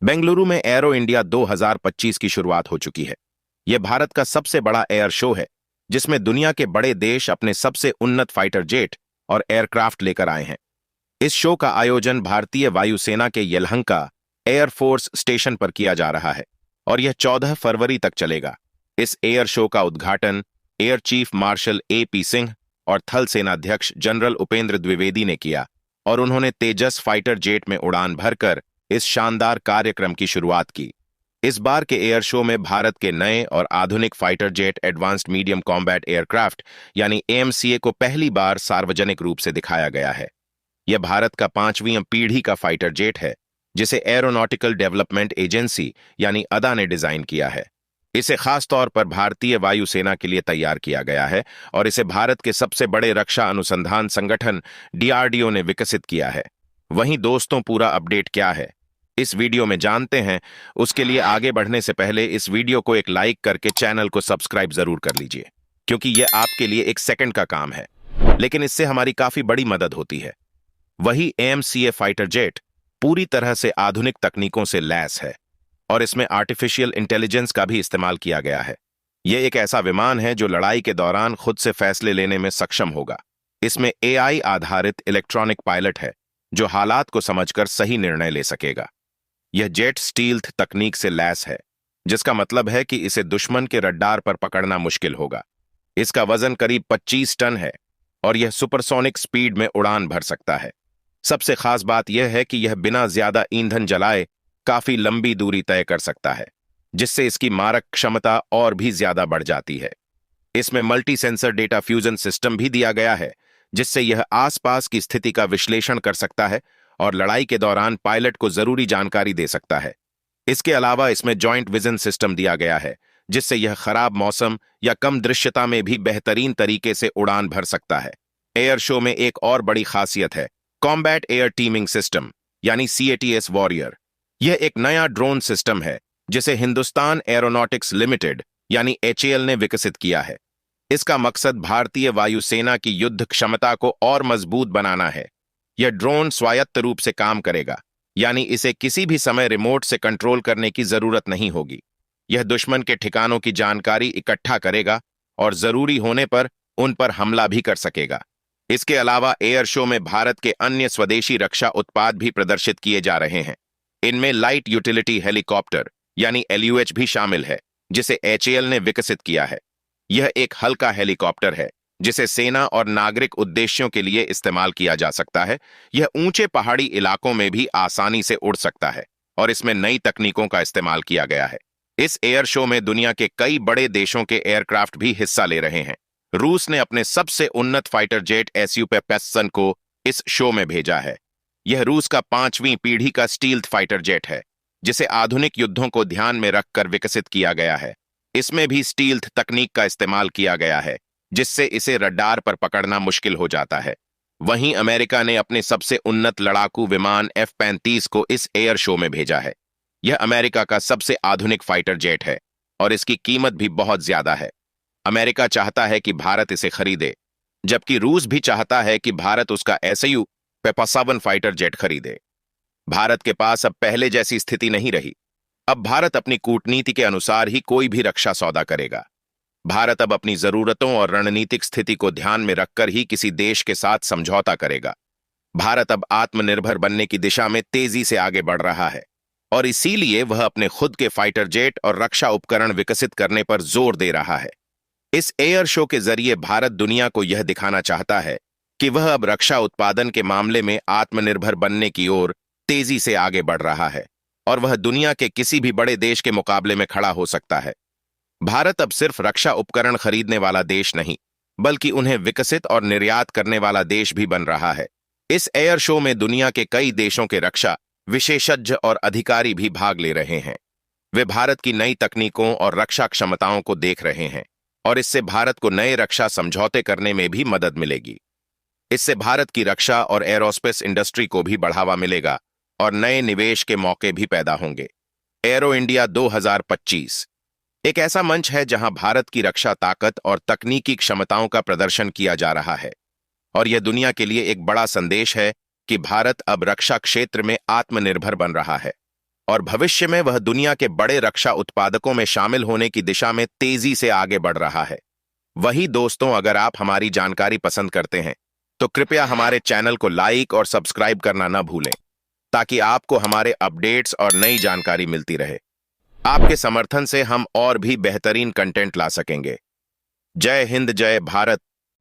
बेंगलुरु में arrow India 2025 की शुरुआत हो चुकी है। यह भारत का सबसे बड़ा एयर शो है, जिसमें दुनिया के बड़े देश अपने सबसे उन्नत फाइटर जेट और एयरक्राफ्ट लेकर आए हैं। इस शो का आयोजन भारतीय वायुसेना के येलहंका एयरफोर्स स्टेशन पर किया जा रहा है और यह 14 फरवरी तक चलेगा। इस एयर शो का उद्घाटन air chief marshal AP Singh और थल सेनाध्यक्ष जनरल उपेंद्र द्विवेदी ने किया और उन्होंने तेजस फाइटर जेट में उड़ान भरकर इस शानदार कार्यक्रम की शुरुआत की। इस बार के एयर शो में भारत के नए और आधुनिक fighter jet advanced medium combat aircraft यानी AMCA को पहली बार सार्वजनिक रूप से दिखाया गया है। यह भारत का 5वीं पीढ़ी का फाइटर जेट है, जिसे एरोनॉटिकल डेवलपमेंट एजेंसी यानी अदा ने डिजाइन किया है। इसे खास तौर पर भारतीय वायुसेना के लिए तैयार किया गया है और इसे भारत के सबसे बड़े रक्षा अनुसंधान संगठन DRDO ने विकसित किया है। वहीं दोस्तों, पूरा अपडेट क्या है, इस वीडियो में जानते हैं। उसके लिए आगे बढ़ने से पहले इस वीडियो को एक लाइक करके चैनल को सब्सक्राइब जरूर कर लीजिए, क्योंकि यह आपके लिए 1 सेकंड का काम है, लेकिन इससे हमारी काफी बड़ी मदद होती है। वही AMCA फाइटर जेट पूरी तरह से आधुनिक तकनीकों से लैस है और इसमें आर्टिफिशियल इंटेलिजेंस का भी इस्तेमाल किया गया है। यह एक ऐसा विमान है जो लड़ाई के दौरान खुद से फैसले लेने में सक्षम होगा। इसमें AI आधारित इलेक्ट्रॉनिक पायलट है जो हालात को समझकर सही निर्णय ले सकेगा। यह जेट स्टील्थ तकनीक से लैस है, जिसका मतलब है कि इसे दुश्मन के रडार पर पकड़ना मुश्किल होगा। इसका वजन करीब 25 टन है और यह सुपरसोनिक स्पीड में उड़ान भर सकता है। सबसे खास बात यह है कि यह बिना ज्यादा ईंधन जलाए काफी लंबी दूरी तय कर सकता है, जिससे इसकी मारक क्षमता और भी ज्यादा बढ़ जाती है। इसमें multi sensor data fusion system भी दिया गया है, जिससे यह आसपास की स्थिति का विश्लेषण कर सकता है और लड़ाई के दौरान पायलट को जरूरी जानकारी दे सकता है। इसके अलावा इसमें जॉइंट विजन सिस्टम दिया गया है, जिससे यह खराब मौसम या कम दृश्यता में भी बेहतरीन तरीके से उड़ान भर सकता है। एयर शो में एक और बड़ी खासियत है कॉम्बैट एयर टीमिंग सिस्टम यानी CATS वॉरियर। यह एक नया ड्रोन सिस्टम है जिसे हिंदुस्तान एरोनॉटिक्स लिमिटेड यानी HAL ने विकसित किया है। इसका मकसद भारतीय वायुसेना की युद्ध क्षमता को और मजबूत बनाना है। यह ड्रोन स्वायत्त रूप से काम करेगा, यानी इसे किसी भी समय रिमोट से कंट्रोल करने की जरूरत नहीं होगी। यह दुश्मन के ठिकानों की जानकारी इकट्ठा करेगा और जरूरी होने पर उन पर हमला भी कर सकेगा। इसके अलावा एयर शो में भारत के अन्य स्वदेशी रक्षा उत्पाद भी प्रदर्शित किए जा रहे हैं। इनमें लाइट यूटिलिटी हेलीकॉप्टर यानी LUH भी शामिल है, जिसे HAL ने विकसित किया है। यह एक हल्का हेलीकॉप्टर है जिसे सेना और नागरिक उद्देश्यों के लिए इस्तेमाल किया जा सकता है। यह ऊंचे पहाड़ी इलाकों में भी आसानी से उड़ सकता है और इसमें नई तकनीकों का इस्तेमाल किया गया है। इस एयर शो में दुनिया के कई बड़े देशों के एयरक्राफ्ट भी हिस्सा ले रहे हैं। रूस ने अपने सबसे उन्नत फाइटर जेट Su-50 को इस शो में भेजा है। यह रूस का 5वीं पीढ़ी का स्टील्थ फाइटर जेट है, जिसे आधुनिक युद्धों को ध्यान में रखकर विकसित किया गया है। इसमें भी स्टील्थ तकनीक का इस्तेमाल किया गया है, जिससे इसे रडार पर पकड़ना मुश्किल हो जाता है। वहीं अमेरिका ने अपने सबसे उन्नत लड़ाकू विमान F-35 को इस एयर शो में भेजा है। यह अमेरिका का सबसे आधुनिक फाइटर जेट है और इसकी कीमत भी बहुत ज्यादा है। अमेरिका चाहता है कि भारत इसे खरीदे, जबकि रूस भी चाहता है कि भारत उसका Su-57 फाइटर जेट खरीदे। भारत के पास अब पहले जैसी स्थिति नहीं रही। अब भारत अपनी कूटनीति के अनुसार ही कोई भी रक्षा सौदा करेगा। भारत अब अपनी जरूरतों और रणनीतिक स्थिति को ध्यान में रखकर ही किसी देश के साथ समझौता करेगा। भारत अब आत्मनिर्भर बनने की दिशा में तेजी से आगे बढ़ रहा है और इसीलिए वह अपने खुद के फाइटर जेट और रक्षा उपकरण विकसित करने पर जोर दे रहा है। इस एयर शो के जरिए भारत दुनिया को यह दिखाना चाहता है कि वह अब रक्षा उत्पादन के मामले में आत्मनिर्भर बनने की ओर तेजी से आगे बढ़ रहा है और वह दुनिया के किसी भी बड़े देश के मुकाबले में खड़ा हो सकता है। भारत अब सिर्फ रक्षा उपकरण खरीदने वाला देश नहीं, बल्कि उन्हें विकसित और निर्यात करने वाला देश भी बन रहा है। इस एयर शो में दुनिया के कई देशों के रक्षा विशेषज्ञ और अधिकारी भी भाग ले रहे हैं। वे भारत की नई तकनीकों और रक्षा क्षमताओं को देख रहे हैं और इससे भारत को नए रक्षा समझौते करने में भी मदद मिलेगी। इससे भारत की रक्षा और एरोस्पेस इंडस्ट्री को भी बढ़ावा मिलेगा और नए निवेश के मौके भी पैदा होंगे। एरो इंडिया 2025 एक ऐसा मंच है जहां भारत की रक्षा ताकत और तकनीकी क्षमताओं का प्रदर्शन किया जा रहा है और यह दुनिया के लिए एक बड़ा संदेश है कि भारत अब रक्षा क्षेत्र में आत्मनिर्भर बन रहा है। और भविष्य में वह दुनिया के बड़े रक्षा उत्पादकों में शामिल होने की दिशा में तेजी से आगे बढ़ रहा है। वही दोस्तों, अगर आप हमारी जानकारी पसंद करते हैं तो कृपया हमारे चैनल को लाइक और सब्सक्राइब करना न भूलें, ताकि आपको हमारे अपडेट्स और नई जानकारी मिलती रहे। आपके समर्थन से हम और भी बेहतरीन कंटेंट ला सकेंगे। जय हिंद, जय भारत।